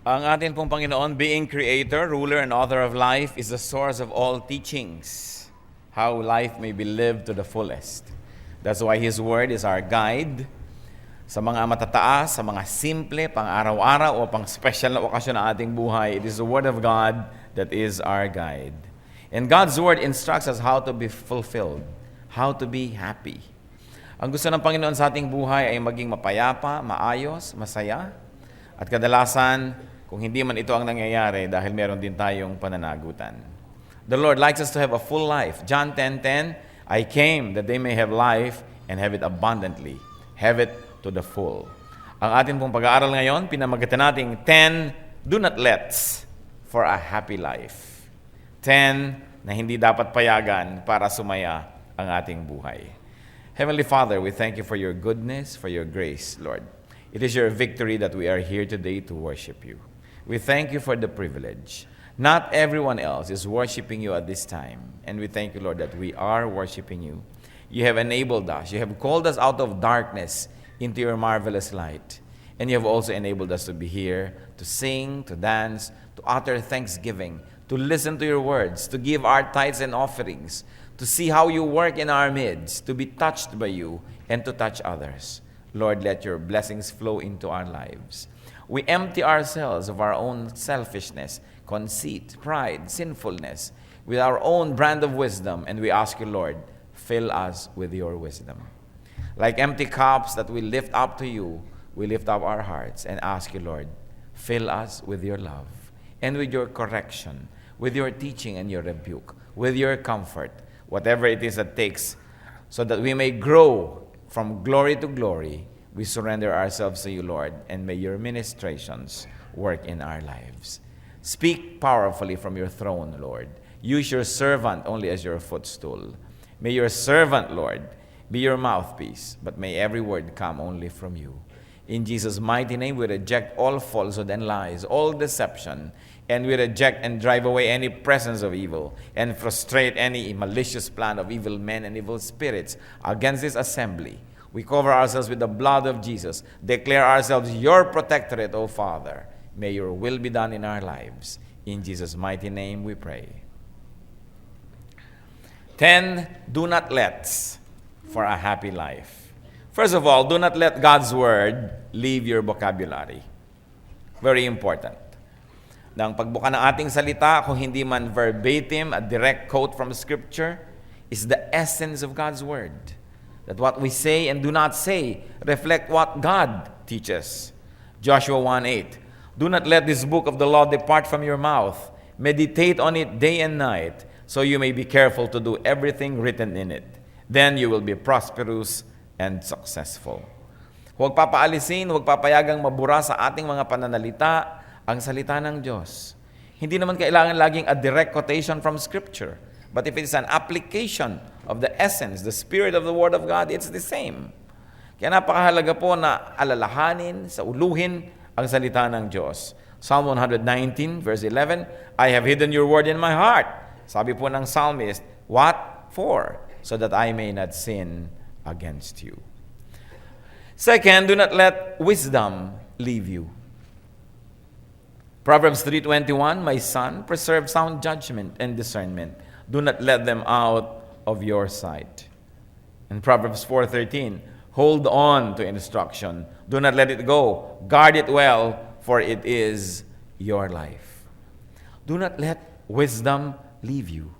Ang atin pong Panginoon, being Creator, Ruler, and Author of life, is the source of all teachings, how life may be lived to the fullest. That's why His Word is our guide sa mga matataas, sa mga simple, pang-araw-araw o pang-special na okasyon ng ating buhay. It is the Word of God that is our guide. And God's Word instructs us how to be fulfilled, how to be happy. Ang gusto ng Panginoon sa ating buhay ay maging mapayapa, maayos, masaya, at kadalasan, kung hindi man ito ang nangyayari dahil meron din tayong pananagutan. The Lord likes us to have a full life. John 10:10, I came that they may have life and have it abundantly. Have it to the full. Ang atin pong pag-aaral ngayon, pinamagatan nating 10 do not lets for a happy life. 10 na hindi dapat payagan para sumaya ang ating buhay. Heavenly Father, we thank you for your goodness, for your grace, Lord. It is your victory that we are here today to worship you. We thank you for the privilege. Not everyone else is worshiping you at this time. And we thank you, Lord, that we are worshiping you. You have enabled us. You have called us out of darkness into your marvelous light. And you have also enabled us to be here, to sing, to dance, to utter thanksgiving, to listen to your words, to give our tithes and offerings, to see how you work in our midst, to be touched by you, and to touch others. Lord, let your blessings flow into our lives. We empty ourselves of our own selfishness, conceit, pride, sinfulness, with our own brand of wisdom, and we ask you, Lord, fill us with your wisdom. Like empty cups that we lift up to you, we lift up our hearts and ask you, Lord, fill us with your love and with your correction, with your teaching and your rebuke, with your comfort, whatever it is that takes, so that we may grow from glory to glory. We surrender ourselves to you, Lord, and may your ministrations work in our lives. Speak powerfully from your throne, Lord. Use your servant only as your footstool. May your servant, Lord, be your mouthpiece, but may every word come only from you. In Jesus' mighty name, we reject all falsehood and lies, all deception, and we reject and drive away any presence of evil and frustrate any malicious plan of evil men and evil spirits against this assembly. We cover ourselves with the blood of Jesus. Declare ourselves your protectorate, O Father. May your will be done in our lives. In Jesus' mighty name we pray. 10 do not lets for a happy life. First of all, do not let God's word leave your vocabulary. Very important. Nang pagbuka ng ating salita, kung hindi man verbatim, a direct quote from Scripture, is the essence of God's word. That what we say and do not say reflect what God teaches. Joshua 1:8. Do not let this book of the law depart from your mouth. Meditate on it day and night, so you may be careful to do everything written in it. Then you will be prosperous and successful. Huwag papaalisin, huwag papayagang mabura sa ating mga pananalita ang salita ng Diyos. Hindi naman kailangan laging a direct quotation from Scripture. But if it is an application of the essence, the spirit of the Word of God, it's the same. Kaya napakahalaga po na alalahanin, sauluhin ang salita ng Diyos. Psalm 119, verse 11, I have hidden your word in my heart. Sabi po ng psalmist, what for? So that I may not sin against you. Second, do not let wisdom leave you. Proverbs 3:21, my son, preserve sound judgment and discernment. Do not let them out of your sight. In Proverbs 4:13, hold on to instruction. Do not let it go. Guard it well, for it is your life. Do not let wisdom leave you.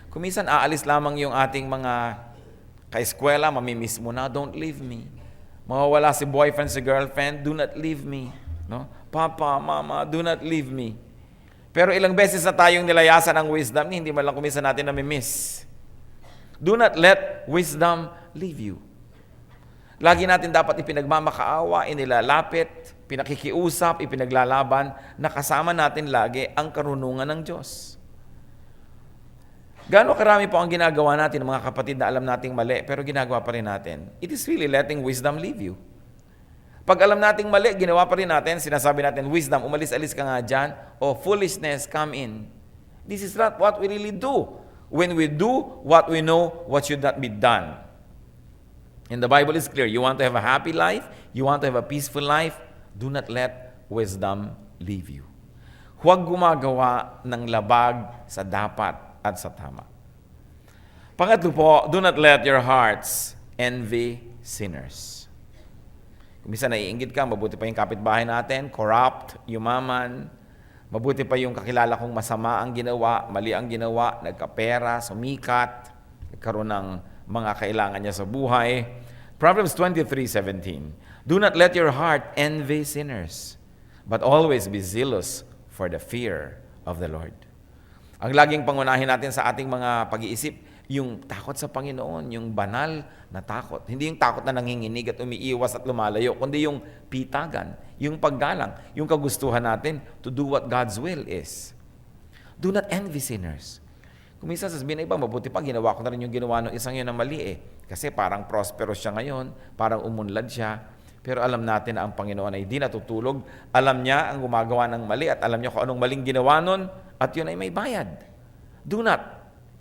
Kung minsan aalis lamang yung ating mga kaeskwela, mamimiss mo na, don't leave me. Mawawala si boyfriend, si girlfriend, do not leave me. No? Papa, mama, do not leave me. Pero ilang beses na tayong nilayasan ang wisdom, hindi man lang kumisa natin namimiss. Do not let wisdom leave you. Lagi natin dapat ipinagmamakaawa, inilalapit, pinakikiusap, ipinaglalaban, nakasama natin lagi ang karunungan ng Diyos. Gaano karami po ang ginagawa natin, mga kapatid, na alam nating mali, pero ginagawa pa rin natin. It is really letting wisdom leave you. Pag alam nating mali, ginawa pa rin natin, sinasabi natin, wisdom, umalis-alis ka nga dyan, o foolishness, come in. This is not what we really do. When we do what we know, what should not be done. And the Bible is clear. You want to have a happy life, you want to have a peaceful life, do not let wisdom leave you. Huwag gumagawa ng labag sa dapat at sa tama. Pangatlo po, do not let your hearts envy sinners. Kung minsan naiinggit ka, mabuti pa yung kapitbahay natin, corrupt, yumaman, mabuti pa yung kakilala kong masama ang ginawa, mali ang ginawa, nagkapera, sumikat, nagkaroon ng mga kailangan niya sa buhay. Proverbs 23:17, do not let your heart envy sinners, but always be zealous for the fear of the Lord. Ang laging pangunahin natin sa ating mga pag-iisip, yung takot sa Panginoon, yung banal na takot. Hindi yung takot na nanginginig at umiiwas at lumalayo, kundi yung pitagan, yung paggalang, yung kagustuhan natin to do what God's will is. Do not envy sinners. Kung minsan sasabihin na iba, mabuti pa, ginawa ko na rin yung ginawa ng isang yun na mali eh. Kasi parang prosperous siya ngayon, parang umunlad siya. Pero alam natin na ang Panginoon ay di natutulog. Alam niya ang gumagawa ng mali at alam niya kung anong maling ginawa nun at yun ay may bayad. Do not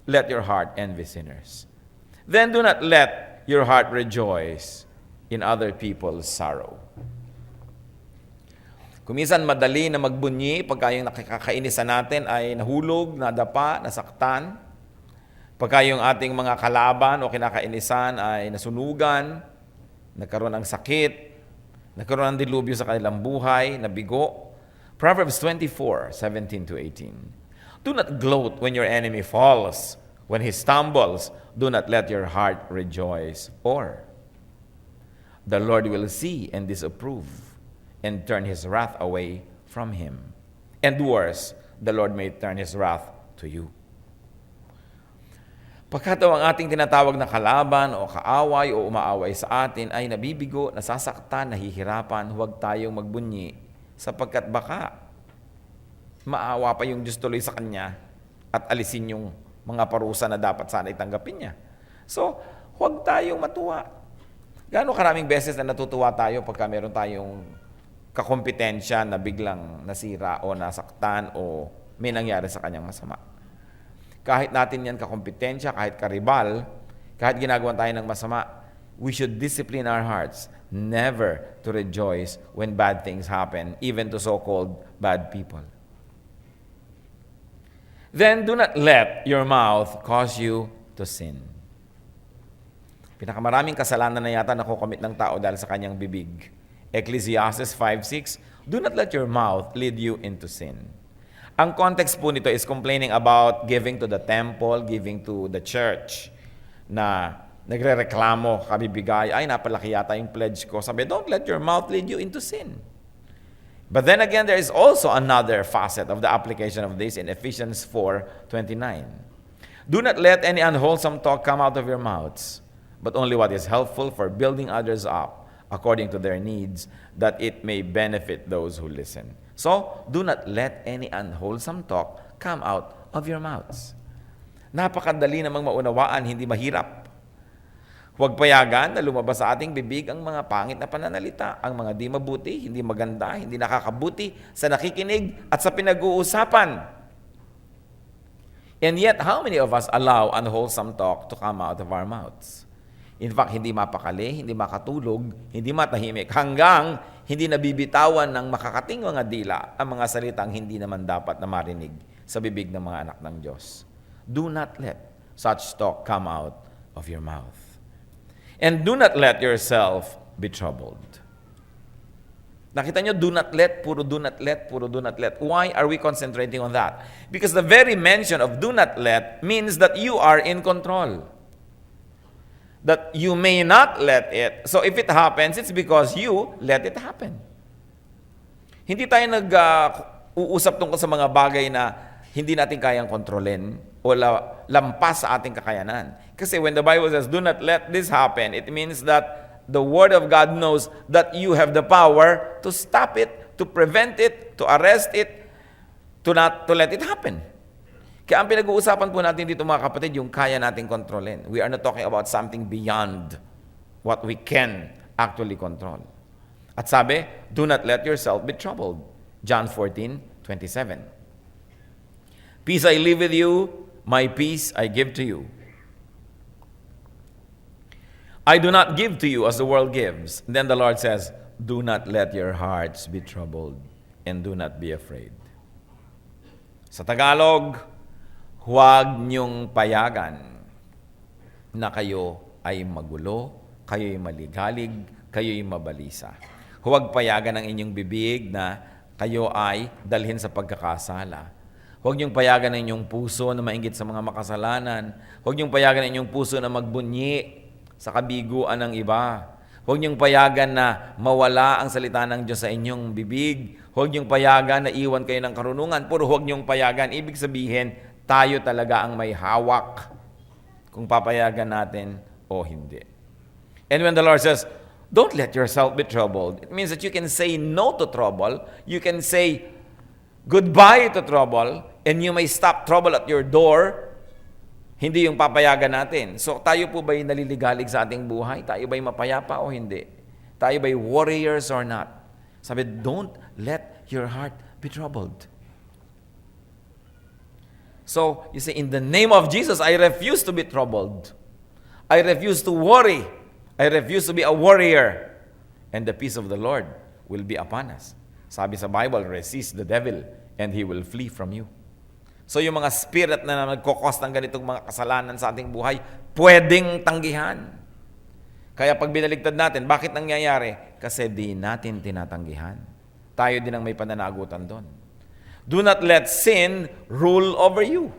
let your heart envy sinners. Then do not let your heart rejoice in other people's sorrow. Kung minsan madali na magbunyi pagka yung nakakainisan natin ay nahulog, nadapa, nasaktan. Pagka yung ating mga kalaban o kinakainisan ay nasunugan, nagkaroon ng sakit, nagkaroon ng dilubyo sa kanilang buhay, nabigo. Proverbs 24:17-18. Do not gloat when your enemy falls. When he stumbles, do not let your heart rejoice. Or, the Lord will see and disapprove and turn his wrath away from him. And worse, the Lord may turn his wrath to you. Pagkat ang ating tinatawag na kalaban o kaaway o umaaway sa atin ay nabibigo, nasasaktan, nahihirapan, huwag tayong magbunyi sapagkat baka maawa pa yung Diyos tuloy sa kanya at alisin yung mga parusa na dapat sana itanggapin niya. So, huwag tayong matuwa. Gaano karaming beses na natutuwa tayo pagka meron tayong kakompetensya na biglang nasira o nasaktan o may nangyari sa kanyang masama. Kahit natin yan kakompetensya, kahit karibal, kahit ginagawa tayo ng masama, we should discipline our hearts never to rejoice when bad things happen, even to so-called bad people. Then do not let your mouth cause you to sin. Pinakamaraming kasalanan na yata nakukomit ng tao dahil sa kanyang bibig. Ecclesiastes 5:6, do not let your mouth lead you into sin. Ang context po nito is complaining about giving to the temple, giving to the church, na nagre-reklamo, kabibigay, ay napalaki yata yung pledge ko. Sabi, don't let your mouth lead you into sin. But then again, there is also another facet of the application of this in Ephesians 4:29. Do not let any unwholesome talk come out of your mouths, but only what is helpful for building others up according to their needs, that it may benefit those who listen. So, do not let any unwholesome talk come out of your mouths. Napakadali namang maunawaan, hindi mahirap. Huwag payagan na lumabas sa ating bibig ang mga pangit na pananalita, ang mga di mabuti, hindi maganda, hindi nakakabuti sa nakikinig at sa pinag-uusapan. And yet, how many of us allow unwholesome talk to come out of our mouths? In fact, hindi mapakali, hindi makatulog, hindi matahimik, hanggang hindi nabibitawan ng makakating mga dila ang mga salitang hindi naman dapat na marinig sa bibig ng mga anak ng Diyos. Do not let such talk come out of your mouth. And do not let yourself be troubled. Nakita nyo, do not let, puro do not let, puro do not let. Why are we concentrating on that? Because the very mention of do not let means that you are in control. That you may not let it. So if it happens, it's because you let it happen. Hindi tayo nag-uusap tungkol sa mga bagay na hindi natin kayang kontrolin o lampas sa ating kakayanan. Kasi when the Bible says, do not let this happen, it means that the Word of God knows that you have the power to stop it, to prevent it, to arrest it, to let it happen. Kaya ang pinag-uusapan po natin dito mga kapatid, yung kaya nating kontrolin. We are not talking about something beyond what we can actually control. At sabi, do not let yourself be troubled. John 14:27. Peace I leave with you, my peace I give to you. I do not give to you as the world gives. And then the Lord says, do not let your hearts be troubled, and do not be afraid. Sa Tagalog, huwag niyong payagan na kayo ay magulo, kayo'y maligalig, kayo'y mabalisa. Huwag payagan ang inyong bibig na kayo ay dalhin sa pagkakasala. Huwag niyong payagan ang inyong puso na mainggit sa mga makasalanan. Huwag niyong payagan ang inyong puso na magbunyi sa kabiguan ng iba. Huwag niyong payagan na mawala ang salita ng Diyos sa inyong bibig. Huwag niyong payagan na iwan kayo ng karunungan. Puro huwag niyong payagan. Ibig sabihin, tayo talaga ang may hawak kung papayagan natin o hindi. And when the Lord says, don't let yourself be troubled, it means that you can say no to trouble, you can say goodbye to trouble, and you may stop trouble at your door. Hindi yung papayagan natin. So tayo po ba'y naliligalig sa ating buhay? Tayo ba'y mapayapa o hindi? Tayo ba'y warriors or not? Sabi, don't let your heart be troubled. So, you say, in the name of Jesus, I refuse to be troubled. I refuse to worry. I refuse to be a warrior. And the peace of the Lord will be upon us. Sabi sa Bible, resist the devil and he will flee from you. So yung mga spirit na nagkokos ng ganitong mga kasalanan sa ating buhay, pwedeng tanggihan. Kaya pag binaligtad natin, bakit nangyayari? Kasi di natin tinatanggihan. Tayo din ang may pananagutan doon. Do not let sin rule over you.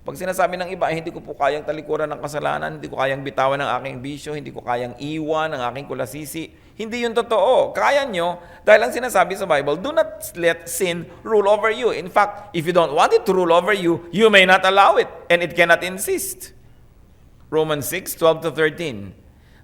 Pag sinasabi ng iba, hindi ko po kayang talikuran ng kasalanan, hindi ko kayang bitawan ng aking bisyo, hindi ko kayang iwan ng aking kulasisi. Hindi yun totoo. Kaya nyo, dahil ang sinasabi sa Bible, do not let sin rule over you. In fact, if you don't want it to rule over you, you may not allow it, and it cannot insist. Romans 6:12-13.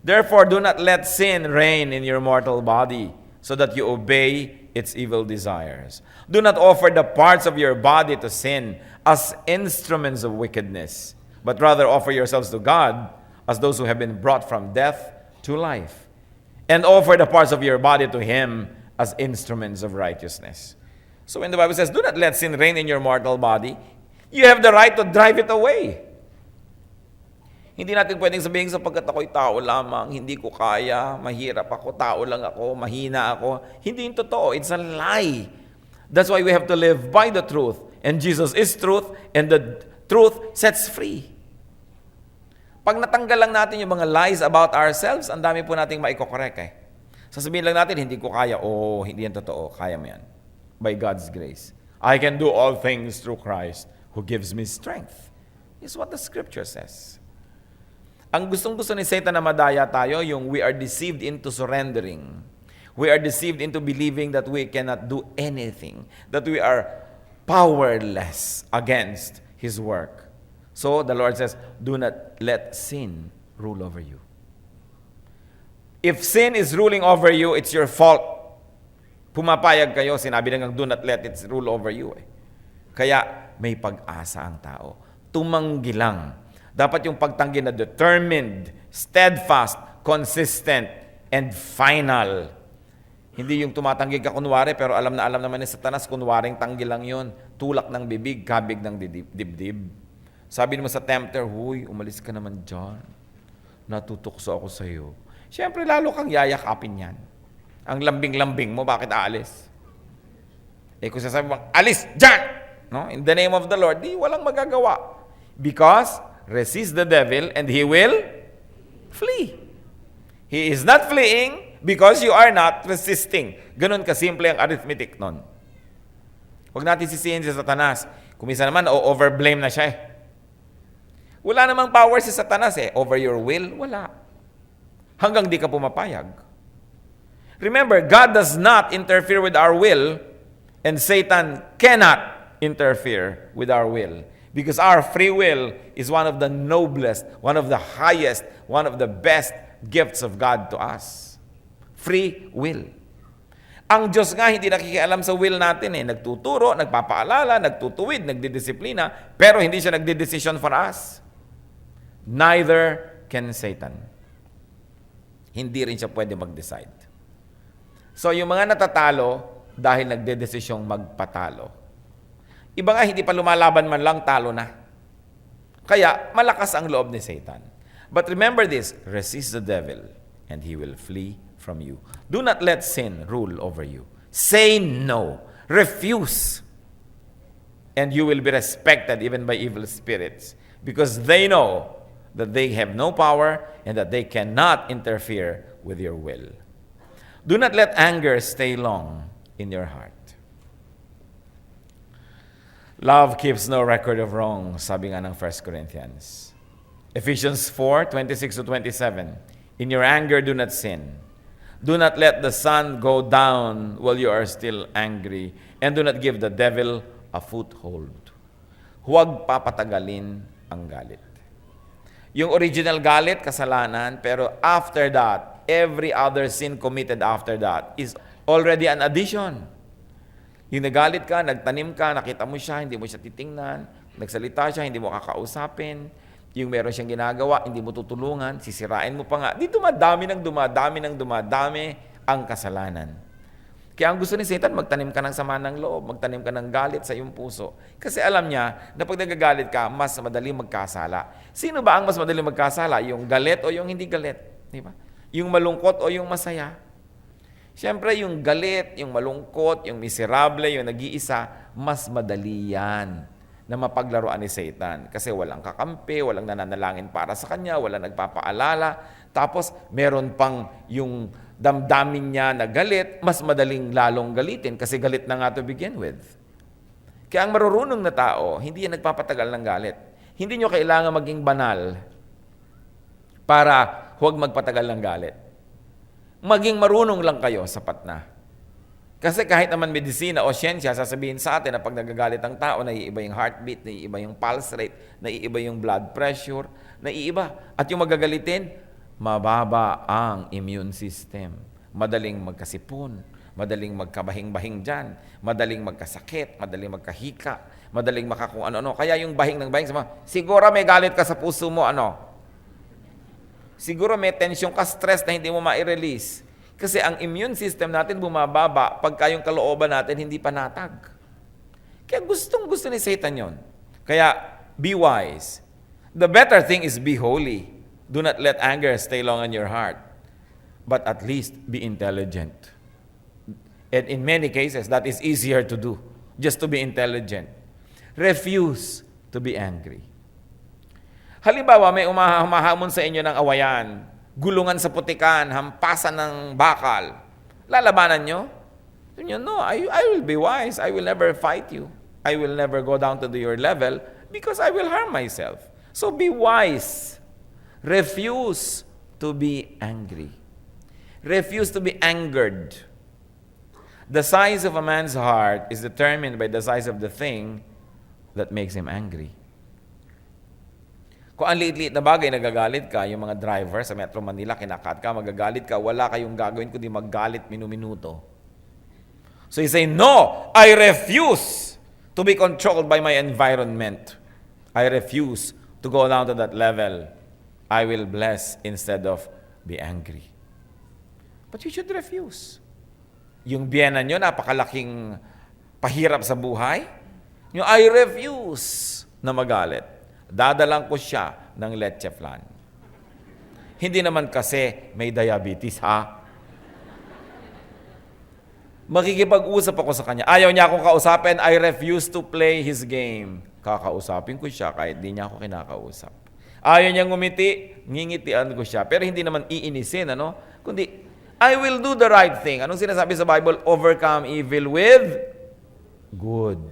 Therefore, do not let sin reign in your mortal body, so that you obey its evil desires. Do not offer the parts of your body to sin as instruments of wickedness, but rather offer yourselves to God as those who have been brought from death to life, and offer the parts of your body to Him as instruments of righteousness. So when the Bible says, do not let sin reign in your mortal body, you have the right to drive it away. Hindi natin pwedeng sabihin sapagkat ako'y tao lamang, hindi ko kaya, mahirap ako, tao lang ako, mahina ako. Hindi yung totoo. It's a lie. That's why we have to live by the truth. And Jesus is truth, and the truth sets free. Pag natanggal lang natin yung mga lies about ourselves, ang dami po nating maikokorek eh. Sasabihin lang natin, hindi ko kaya. Oh, hindi yan totoo. Kaya mo yan. By God's grace. I can do all things through Christ who gives me strength. Is what the scripture says. Ang gustong-gusto ni Satan na madaya tayo, yung we are deceived into surrendering. We are deceived into believing that we cannot do anything, that we are powerless against His work. So the Lord says, do not let sin rule over you. If sin is ruling over you, it's your fault. Pumapayag kayo, sinabi lang, do not let it rule over you. Kaya may pag-asa ang tao. Tumanggi lang. Dapat yung pagtanggi na determined, steadfast, consistent, and final. Hindi yung tumatanggi ka kunwari, pero alam naman ni Satanas, kunwaring tanggi lang yun. Tulak ng bibig, kabig ng dibdib. Sabi mo sa tempter, huy, umalis ka naman dyan. Natutukso ako sa iyo. Siyempre, lalo kang yayakapin yan. Ang lambing-lambing mo, bakit aalis? Kung sasabi mo, alis dyan! No? In the name of the Lord, di walang magagawa. Because resist the devil and he will flee. He is not fleeing because you are not resisting. Ganun kasimple ang arithmetic nun. Huwag natin sisihin si Satanas. Kung minsan naman, overblame na siya eh. Wala namang power si Satanas eh. Over your will, wala. Hanggang di ka pumapayag. Remember, God does not interfere with our will, and Satan cannot interfere with our will. Because our free will is one of the noblest, one of the highest, one of the best gifts of God to us. Free will. Ang Diyos nga hindi nakikialam sa will natin eh. Nagtuturo, nagpapaalala, nagtutuwid, nagdidisiplina, pero hindi siya nagdidesisyon for us. Neither can Satan. Hindi rin siya pwede mag-decide. So yung mga natatalo dahil nagdedesisyong magpatalo. Iba nga, hindi pa lumalaban man lang, talo na. Kaya, malakas ang loob ni Satan. But remember this, resist the devil, and he will flee from you. Do not let sin rule over you. Say no. Refuse. And you will be respected even by evil spirits, because they know that they have no power and that they cannot interfere with your will. Do not let anger stay long in your heart. Love keeps no record of wrong, sabi nga ng 1 Corinthians. Ephesians 4:26-27. In your anger, do not sin. Do not let the sun go down while you are still angry, and do not give the devil a foothold. Huwag papatagalin ang galit. Yung original galit, kasalanan, pero after that, every other sin committed after that is already an addition. Yung nagalit ka, nagtanim ka, nakita mo siya, hindi mo siya titingnan, nagsalita siya, hindi mo kakausapin, yung meron siyang ginagawa, hindi mo tutulungan, sisirain mo pa nga. Di dumadami ang kasalanan. Kaya ang gusto ni Satan, magtanim ka ng sama ng loob, magtanim ka ng galit sa iyong puso. Kasi alam niya na pag nagagalit ka, mas madali magkasala. Sino ba ang mas madali magkasala? Yung galit o yung hindi galit? Di ba? Yung malungkot o yung masaya? Siyempre, yung galit, yung malungkot, yung miserable, yung nag-iisa, mas madali yan na mapaglaruan ni Satan. Kasi walang kakampi, walang nananalangin para sa kanya, walang nagpapaalala. Tapos, meron pang yung damdamin niya na galit, mas madaling lalong galitin kasi galit na nga to begin with. Kaya ang marurunong na tao, hindi yan nagpapatagal ng galit. Hindi nyo kailangan maging banal para huwag magpatagal ng galit. Maging marunong lang kayo, sapat na. Kasi kahit naman medisina o siyensya, sasabihin sa atin na pag nagagalit ang tao, naiiba yung heartbeat, naiiba yung pulse rate, naiiba yung blood pressure, naiiba. At yung magagalitin, mababa ang immune system. Madaling magkasipon, madaling magkabahing-bahing dyan, madaling magkasakit, madaling magkahika, madaling makakung ano-ano. Kaya yung bahing ng bahing, siguro may galit ka sa puso mo, siguro may tension ka, stress na hindi mo ma-release. Kasi ang immune system natin bumababa pagka yung kalooban natin hindi panatag. Kaya gustong-gusto ni Satan yon. Kaya, be wise. The better thing is be holy. Do not let anger stay long in your heart, but at least be intelligent. And in many cases, that is easier to do, just to be intelligent. Refuse to be angry. Halimbawa, may humahamon sa inyo ng awayan, gulungan sa putikan, hampasan ng bakal. Lalabanan nyo? No, I will be wise. I will never fight you. I will never go down to your level because I will harm myself. So be wise. Refuse to be angry. Refuse to be angered. The size of a man's heart is determined by the size of the thing that makes him angry. Kung ang liit-liit na bagay, nagagalit ka, yung mga driver sa Metro Manila, kinakat ka, magagalit ka, wala kayong gagawin kundi maggalit minu-minuto. So you say, no, I refuse to be controlled by my environment. I refuse to go down to that level. I will bless instead of be angry. But you should refuse. Yung biyena nyo, napakalaking pahirap sa buhay. Yung I refuse na magalit. Dadalang ko siya ng leche flan. Hindi naman kasi may diabetes, ha? Makikipag-usap ako sa kanya. Ayaw niya akong kausapin, I refuse to play his game. Kakausapin ko siya kahit di niya ako kinakausap. Ayaw niyang ngumiti, ngingitian ko siya. Pero hindi naman iinisin, Kundi, I will do the right thing. Anong sinasabi sa Bible? Overcome evil with good.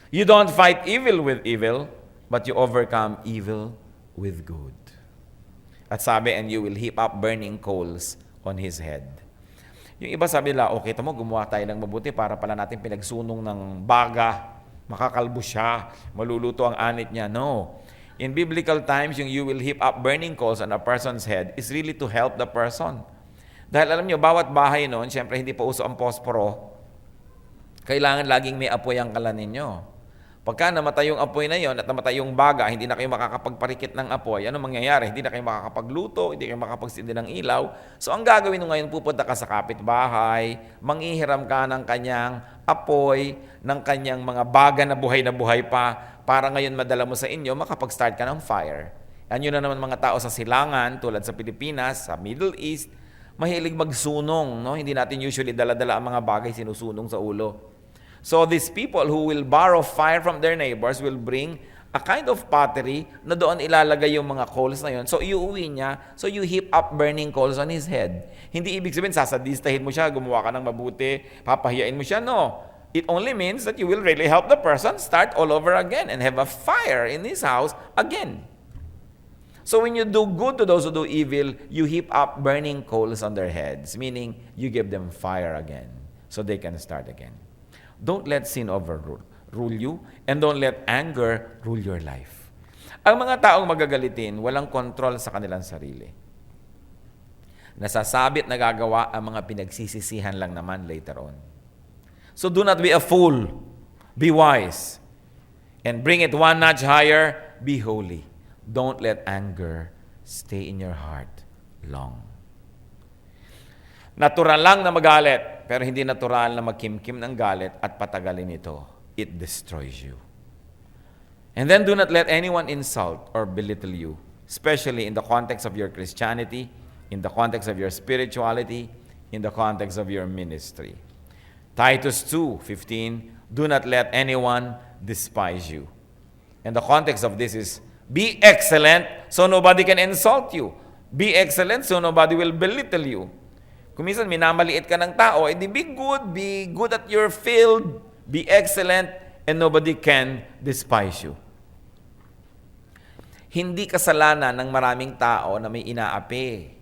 You don't fight evil with evil, but you overcome evil with good. At sabi, and you will heap up burning coals on his head. Yung iba sabi nila, okay, tamo, gumawa tayo ng mabuti para pala natin pinagsunong ng baga, makakalbo siya, maluluto ang anit niya. No. In biblical times, yung you will heap up burning coals on a person's head is really to help the person. Dahil alam nyo, bawat bahay noon, siyempre hindi pa uso ang posporo, kailangan laging may apoy ang kalan ninyo. Pagka namatay yung apoy na yon at namatay yung baga, hindi na kayo makakapagparikit ng apoy, ano mangyayari? Hindi na kayo makakapagluto, hindi kayo makakapagsindi ng ilaw. So ang gagawin nyo ngayon, pupunta ka sa kapitbahay, manghihiram ka ng kanyang apoy, ng kanyang mga baga na buhay pa, para ngayon madala mo sa inyo, makapag-start ka ng fire. Yan yun na naman mga tao sa silangan, tulad sa Pilipinas, sa Middle East, mahilig magsunong, no? Hindi natin usually dala-dala ang mga bagay sinusunong sa ulo. So these people who will borrow fire from their neighbors will bring a kind of pottery na doon ilalagay yung mga coals na yun. So iuwi niya, so you heap up burning coals on his head. Hindi ibig sabihin, sasadistahin mo siya, gumawa ka ng mabuti, papahiyain mo siya. No. It only means that you will really help the person start all over again and have a fire in his house again. So when you do good to those who do evil, you heap up burning coals on their heads, meaning you give them fire again so they can start again. Don't let sin overrule you, and don't let anger rule your life. Ang mga taong magagalitin, walang kontrol sa kanilang sarili. Nasasabit na gagawa ang mga pinagsisisihan lang naman later on. So do not be a fool. Be wise. And bring it one notch higher, be holy. Don't let anger stay in your heart long. Natural lang na magalit, pero hindi natural na magkimkim ng galit at patagalin ito. It destroys you. And then do not let anyone insult or belittle you, especially in the context of your Christianity, in the context of your spirituality, in the context of your ministry. Titus 2:15, do not let anyone despise you. And the context of this is, be excellent so nobody can insult you. Be excellent so nobody will belittle you. Kung minsan minamaliit ka ng tao, edi be good at your field, be excellent, and nobody can despise you. Hindi kasalanan ng maraming tao na may inaapi.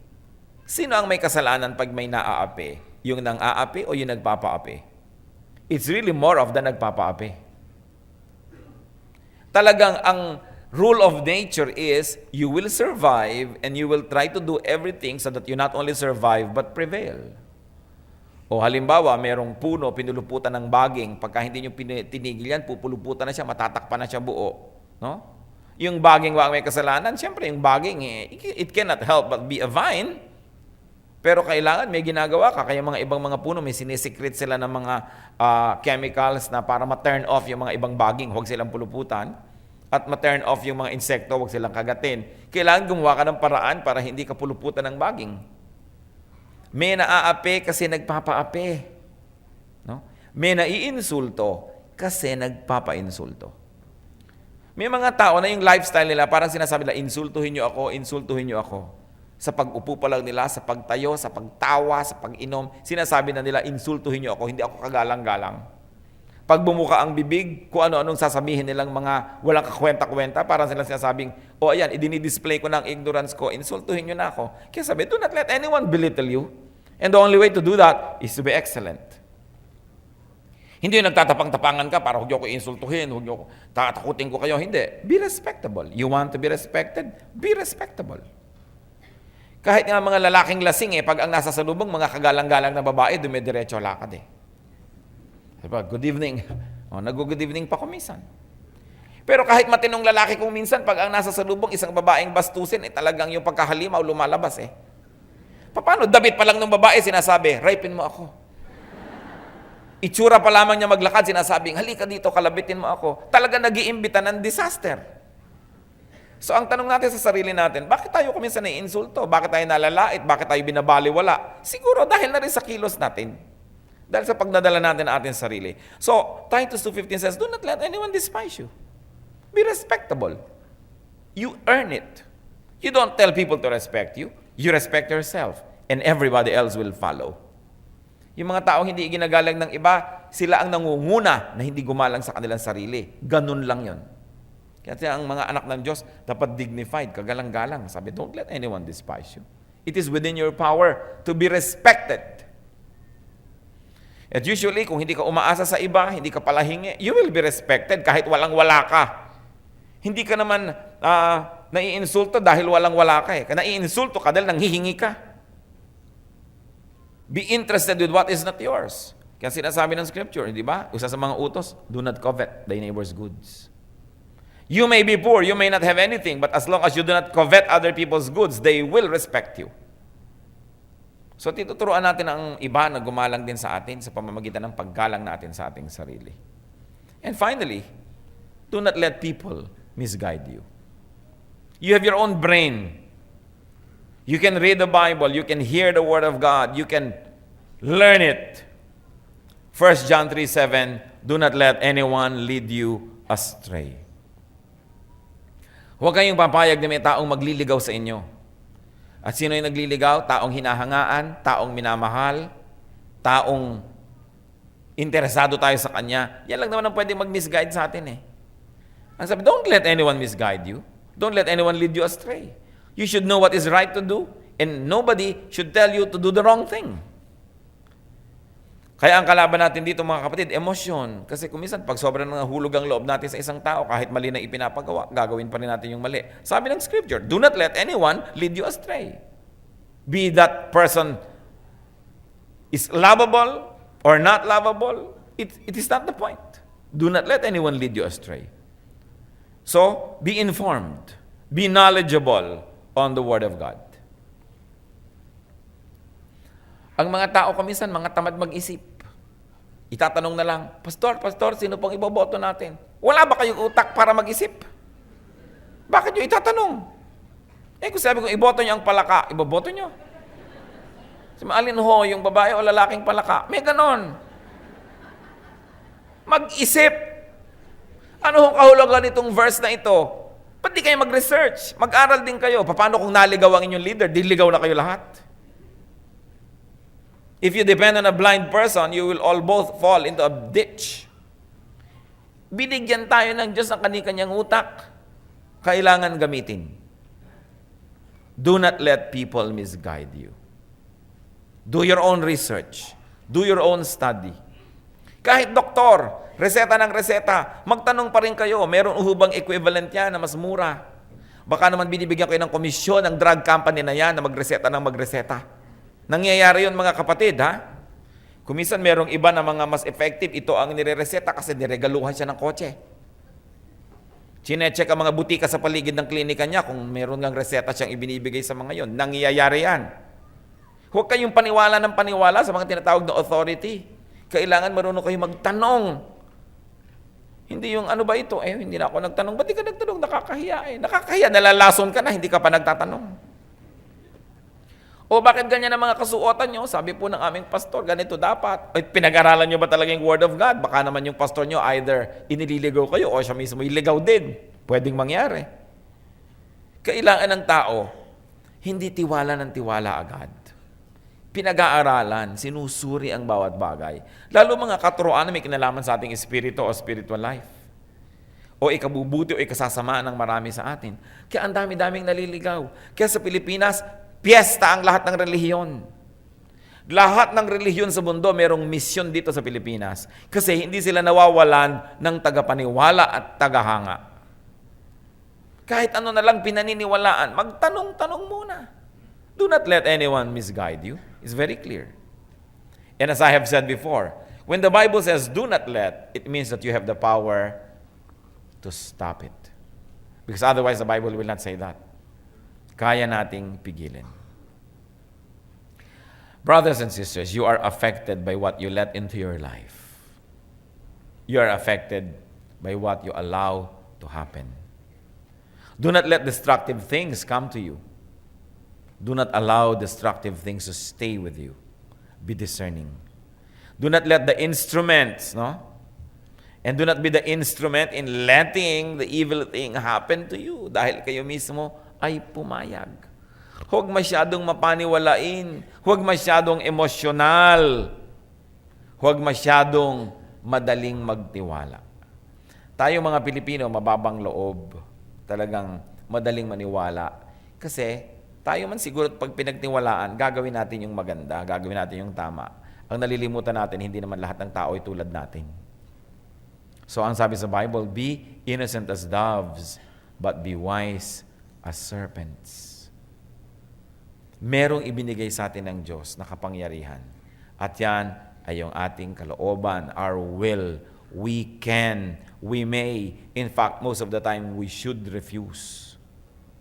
Sino ang may kasalanan pag may naaapi? Yung nang-aapi o yung nagpapaapi? It's really more of the nagpapaapi. Talagang ang rule of nature is you will survive and you will try to do everything so that you not only survive but prevail. O halimbawa, merong puno, pinuluputan ng baging. Pagka hindi nyo tinigil yan, pupuluputan na siya, matatakpan na siya buo. No? Yung baging wag may kasalanan, siyempre yung baging, it cannot help but be a vine. Pero kailangan may ginagawa ka. Kaya mga ibang mga puno, may sinisikret sila ng mga chemicals na para ma-turn off yung mga ibang baging. Huwag silang puluputan. At ma-turn off yung mga insekto, huwag silang kagatin. Kailangan gumawa ka ng paraan para hindi ka puluputan ng baging. May naaapi kasi nagpapaapi. No? May naiinsulto kasi nagpapainsulto. May mga tao na yung lifestyle nila, parang sinasabi nila, insultuhin nyo ako, insultuhin nyo ako. Sa pag-upo pa lang nila, sa pagtayo, sa pagtawa, sa pag-inom, sinasabi na nila, insultuhin nyo ako, hindi ako kagalang-galang. Pag bumuka ang bibig, kung ano-anong sasabihin nilang mga walang kakwenta-kwenta, parang sila sinasabing, ayan, idinidisplay ko na ang ignorance ko, insultuhin nyo na ako. Kaya sabi, do not let anyone belittle you. And the only way to do that is to be excellent. Hindi yung nagtatapang-tapangan ka para huwag nyo ko insultuhin, huwag nyo ko tatakutin ko kayo. Hindi. Be respectable. You want to be respected? Be respectable. Kahit nga mga lalaking lasing pag ang nasa salubong, mga kagalang-galang na babae, dumidiretso lakad Diba? Good evening. Nag-good evening pa ko minsan. Pero kahit matinong lalaki kung minsan, pag ang nasa salubong, isang babaeng bastusin, talagang yung pagkahalimaw lumalabas Paano? Dabit pa lang ng babae, sinasabi, rapin mo ako. Itsura pa lamang niya maglakad, sinasabing, halika dito, kalabitin mo ako. Talaga nag-iimbita ng disaster. So ang tanong natin sa sarili natin, bakit tayo kuminsan naiinsulto? Bakit tayo nalalait? Bakit tayo binabaliwala? Siguro dahil na rin sa kilos natin. Dahil sa pagdadala natin ng ating sarili. So, Titus 2:15 says, do not let anyone despise you. Be respectable. You earn it. You don't tell people to respect you. You respect yourself. And everybody else will follow. Yung mga taong hindi ginagalang ng iba, sila ang nangunguna na hindi gumalang sa kanilang sarili. Ganun lang yon. Kaya ang mga anak ng Diyos dapat dignified, kagalang-galang. Sabi, don't let anyone despise you. It is within your power to be respected. At usually, kung hindi ka umaasa sa iba, hindi ka palahingi, you will be respected kahit walang-wala ka. Hindi ka naman naiinsulto dahil walang-wala ka Naiinsulto ka dahil nanghihingi ka. Be interested with what is not yours. Kaya sinasabi ng scripture, di ba? Isa sa mga utos, do not covet thy neighbor's goods. You may be poor, you may not have anything, but as long as you do not covet other people's goods, they will respect you. So, tituturuan natin ang iba na gumalang din sa atin sa pamamagitan ng paggalang natin sa ating sarili. And finally, do not let people misguide you. You have your own brain. You can read the Bible. You can hear the Word of God. You can learn it. 1 John 3:7, do not let anyone lead you astray. Huwag kayong papayag na may taong magliligaw sa inyo. At sino yung nagliligaw? Taong hinahangaan, taong minamahal, taong interesado tayo sa kanya. Yan lang naman ang pwedeng mag-misguide sa atin eh. Ang sabi, don't let anyone misguide you. Don't let anyone lead you astray. You should know what is right to do, and nobody should tell you to do the wrong thing. Kaya ang kalaban natin dito mga kapatid, emosyon. Kasi kung minsan, pag sobrang nahulog ang loob natin sa isang tao, kahit mali na ipinapagawa, gagawin pa rin natin yung mali. Sabi ng scripture, do not let anyone lead you astray. Be that person is lovable or not lovable, it is not the point. Do not let anyone lead you astray. So, be informed. Be knowledgeable on the Word of God. Ang mga tao kuminsan, mga tamad mag-isip. Itatanong na lang, Pastor, sino pong iboboto natin? Wala ba kayong utak para mag-isip? Bakit nyo itatanong? Kung sabi kong iboto nyo ang palaka, iboboto nyo. Alin ho, yung babae o lalaking palaka? May ganon. Mag-isip. Ano hong kahulugan itong verse na ito? Ba't di kayo mag-research? Mag-aral din kayo. Paano kung naligaw ang inyong leader? Diligaw na kayo lahat. If you depend on a blind person, you will all both fall into a ditch. Binigyan tayo ng Diyos ng kani-kanyang utak. Kailangan gamitin. Do not let people misguide you. Do your own research. Do your own study. Kahit doktor, reseta ng reseta, magtanong pa rin kayo, meron uhubang equivalent yan na mas mura. Baka naman binibigyan kayo ng komisyon ng drug company na yan na magreseta ng magreseta. Nangyayari yun mga kapatid, ha? Kuminsan merong iba na mga mas effective, ito ang nire-reseta kasi niregaluhan siya ng kotse. Chinecheck ang mga butika sa paligid ng klinika niya kung meron ngang reseta siyang ibinibigay sa mga yon. Nangyayari yan. Huwag kayong paniwala ng paniwala sa mga tinatawag na authority. Kailangan marunong kayong magtanong. Hindi yung ano ba ito? Hindi na ako nagtanong. Ba't di ka nagtanong? Nakakahiya eh. Nakakahiya, nalalason ka na, hindi ka pa nagtatanong. O bakit ganyan ang mga kasuotan nyo? Sabi po ng aming pastor, ganito dapat. Pinag-aralan nyo ba talaga yung Word of God? Baka naman yung pastor nyo either inililigaw kayo o siya mismo iligaw din. Pwedeng mangyari. Kailangan ng tao, hindi tiwala ng tiwala agad. Pinag-aaralan, sinusuri ang bawat bagay. Lalo mga katuroan na may kinalaman sa ating espiritu o spiritual life. O ikabubuti o ikasasama ng marami sa atin. Kaya ang dami-daming naliligaw. Kaya sa Pilipinas, piyesta ang lahat ng relihiyon. Lahat ng relihiyon sa mundo merong misyon dito sa Pilipinas. Kasi hindi sila nawawalan ng tagapaniwala at tagahanga. Kahit ano na lang pinaniniwalaan, magtanong-tanong muna. Do not let anyone misguide you. It's very clear. And as I have said before, when the Bible says do not let, it means that you have the power to stop it. Because otherwise the Bible will not say that. Kaya nating pigilin. Brothers and sisters, you are affected by what you let into your life. You are affected by what you allow to happen. Do not let destructive things come to you. Do not allow destructive things to stay with you. Be discerning. Do not let the instruments, and do not be the instrument in letting the evil thing happen to you. Dahil kayo mismo ay pumayag. Huwag masyadong mapaniwalain. Huwag masyadong emosyonal. Huwag masyadong madaling magtiwala. Tayo mga Pilipino, mababang loob. Talagang madaling maniwala. Kasi tayo man siguro pag pinagtiwalaan, gagawin natin yung maganda, gagawin natin yung tama. Ang nalilimutan natin, hindi naman lahat ng tao ay tulad natin. So ang sabi sa Bible, be innocent as doves, but be wise as serpents. Merong ibinigay sa atin ng Diyos na kapangyarihan. At yan ay yung ating kalooban, our will. We can, we may. In fact, most of the time, we should refuse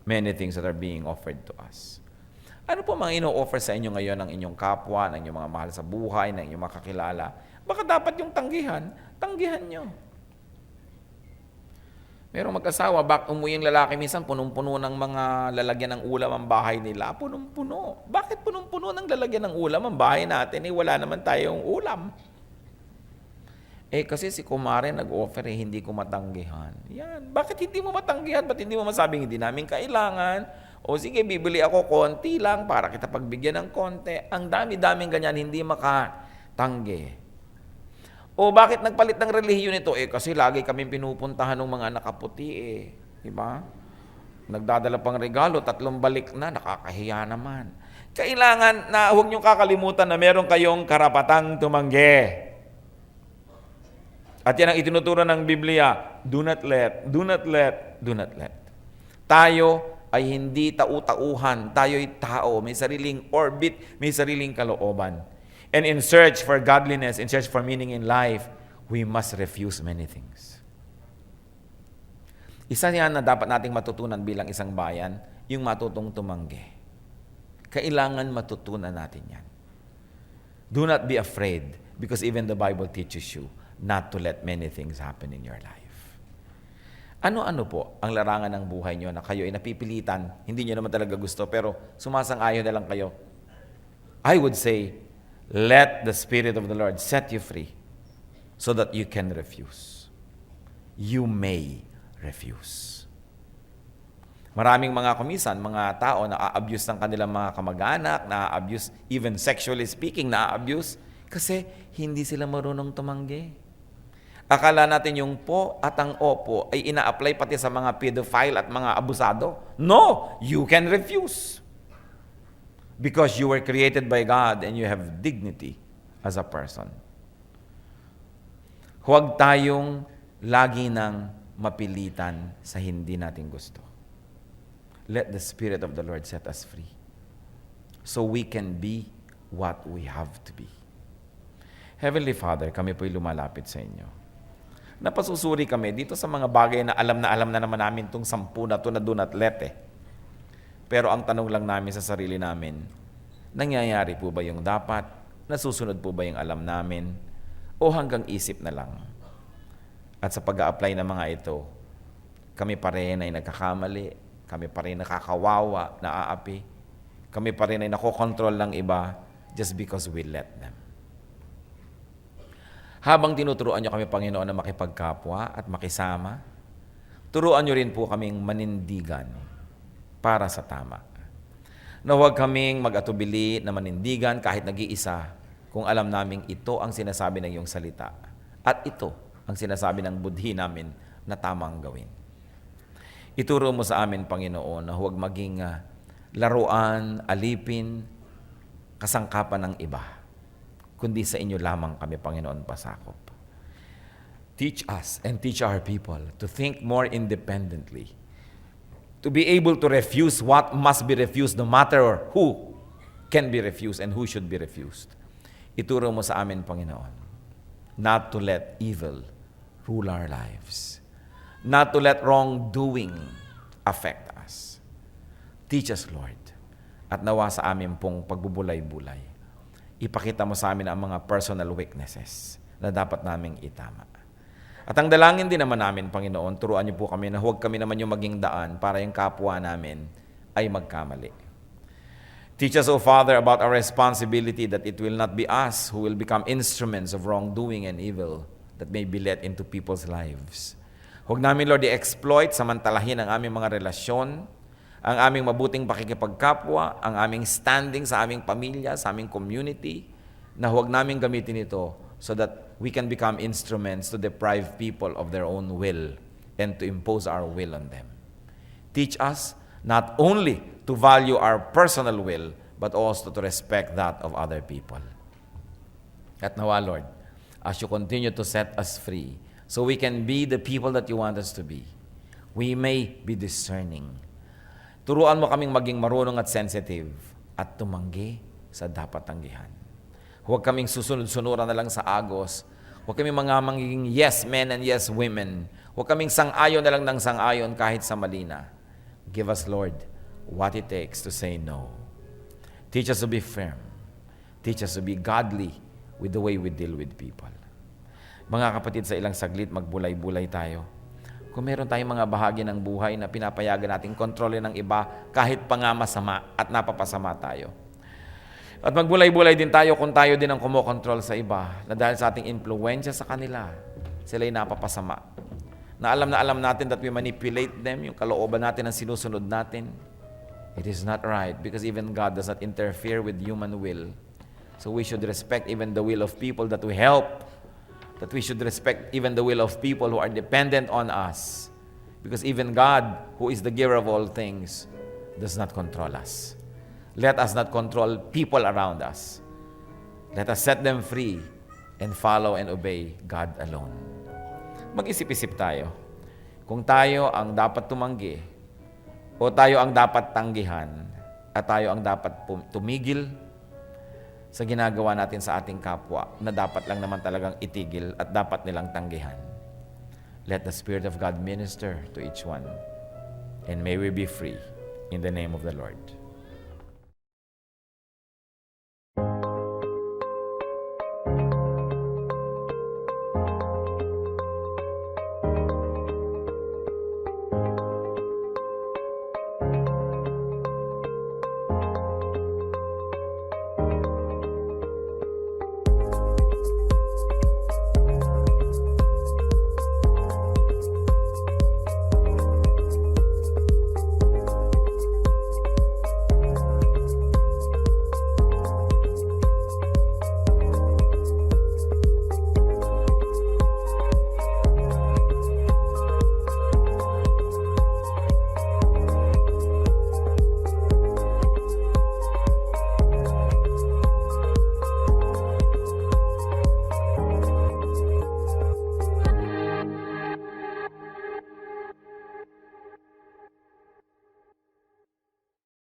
many things that are being offered to us. Ano po mga ino-offer sa inyo ngayon ng inyong kapwa, ng inyong mga mahal sa buhay, ng inyong makakilala? Baka dapat yung tanggihan nyo. Merong mag-asawa, umuwi yung lalaki minsan, punong-puno ng mga lalagyan ng ulam ang bahay nila. Punong-puno. Bakit punong-puno ng lalagyan ng ulam ang bahay natin? Wala naman tayong ulam. Kasi si kumare nag-offer, hindi ko matanggihan. Yan. Bakit hindi mo matanggihan? Ba't hindi mo masabing hindi namin kailangan? O sige, bibili ako konti lang para kita pagbigyan ng konti. Ang dami-daming ganyan, hindi makatanggi. O bakit nagpalit ng relihiyon ito? Kasi lagi kami pinupuntahan ng mga nakaputi Diba? Nagdadala pang regalo, 3 balik na, nakakahiya naman. Kailangan na huwag niyong kakalimutan na meron kayong karapatang tumanggi. At yan ang itinuturo ng Biblia, do not let, do not let, do not let. Tayo ay hindi tau-tauhan, tayo ay tao, may sariling orbit, may sariling kalooban. And in search for godliness, in search for meaning in life, we must refuse many things. Isa yan na dapat nating matutunan bilang isang bayan, yung matutong tumanggi. Kailangan matutunan natin yan. Do not be afraid, because even the Bible teaches you not to let many things happen in your life. Ano-ano po ang larangan ng buhay nyo na kayo ay napipilitan, hindi nyo naman talaga gusto, pero sumasang-ayon na lang kayo? I would say, let the Spirit of the Lord set you free so that you can refuse. You may refuse. Maraming mga kumisan, mga tao na a-abuse ng kanilang mga kamag-anak, na-abuse, even sexually speaking, na-abuse, kasi hindi sila marunong tumanggi. Akala natin yung po at ang opo ay ina-apply pati sa mga pedophile at mga abusado. No! You can refuse. Because you were created by God and you have dignity as a person. Huwag tayong lagi nang mapilitan sa hindi natin gusto. Let the Spirit of the Lord set us free so we can be what we have to be. Heavenly Father, kami po'y lumalapit sa inyo. Napasusuri kami dito sa mga bagay na alam na naman namin itong 10 na ito na do not let Pero ang tanong lang namin sa sarili namin, nangyayari po ba yung dapat? Nasusunod po ba yung alam namin? O hanggang isip na lang? At sa pag-a-apply ng mga ito, kami pa rin ay nagkakamali, kami pa rin nakakawawa, naaapi, kami pa rin ay nakokontrol ng iba just because we let them. Habang tinuturuan niyo kami, Panginoon, na makipagkapwa at makisama, turuan niyo rin po kaming manindigan para sa tama. Na huwag kaming mag-atubili na manindigan kahit nag-iisa kung alam naming ito ang sinasabi ng iyong salita at ito ang sinasabi ng budhi namin na tamang gawin. Ituro mo sa amin, Panginoon, na huwag maging laruan, alipin, kasangkapan ng iba, kundi sa inyo lamang kami, Panginoon, pasakop. Teach us and teach our people to think more independently, to be able to refuse what must be refused no matter who can be refused and who should be refused. Ituro mo sa amin, Panginoon, not to let evil rule our lives, not to let wrongdoing affect us. Teach us, Lord, at nawa sa amin pong pagbubulay-bulay, ipakita mo sa amin ang mga personal weaknesses na dapat naming itama. At ang dalangin din naman namin, Panginoon, turuan niyo po kami na huwag kami naman yung maging daan para yung kapwa namin ay magkamali. Teach us, O Father, about our responsibility that it will not be us who will become instruments of wrongdoing and evil that may be let into people's lives. Huwag namin, Lord, i-exploit, samantalahin ang aming mga relasyon, ang aming mabuting pakikipagkapwa, ang aming standing sa aming pamilya, sa aming community, na huwag namin gamitin ito so that we can become instruments to deprive people of their own will and to impose our will on them. Teach us not only to value our personal will, but also to respect that of other people. At nawa, Lord, as you continue to set us free, so we can be the people that you want us to be, we may be discerning. Turuan mo kaming maging marunong at sensitive at tumanggi sa dapat tanggihan. Huwag kaming susunod-sunuran na lang sa agos. Huwag kaming mga magiging yes men and yes women. Huwag kaming sang-ayon na lang ng sang-ayon kahit sa mali na. Give us, Lord, what it takes to say no. Teach us to be firm. Teach us to be godly with the way we deal with people. Mga kapatid, sa ilang saglit, magbulay-bulay tayo. Kung meron tayong mga bahagi ng buhay na pinapayagan nating kontrolin ng iba kahit pa nga masama at napapasama tayo. At magbulay-bulay din tayo kung tayo din ang kumokontrol sa iba na dahil sa ating impluwensya sa kanila, sila'y napapasama. Na alam natin that we manipulate them, yung kalooban natin ang sinusunod natin. It is not right because even God does not interfere with human will. So we should respect even the will of people that we help. That we should respect even the will of people who are dependent on us. Because even God, who is the giver of all things, does not control us. Let us not control people around us. Let us set them free and follow and obey God alone. Mag-isip-isip tayo. Kung tayo ang dapat tumanggi, o tayo ang dapat tanggihan, at tayo ang dapat tumigil sa ginagawa natin sa ating kapwa na dapat lang naman talagang itigil at dapat nilang tanggihan. Let the Spirit of God minister to each one. And may we be free in the name of the Lord.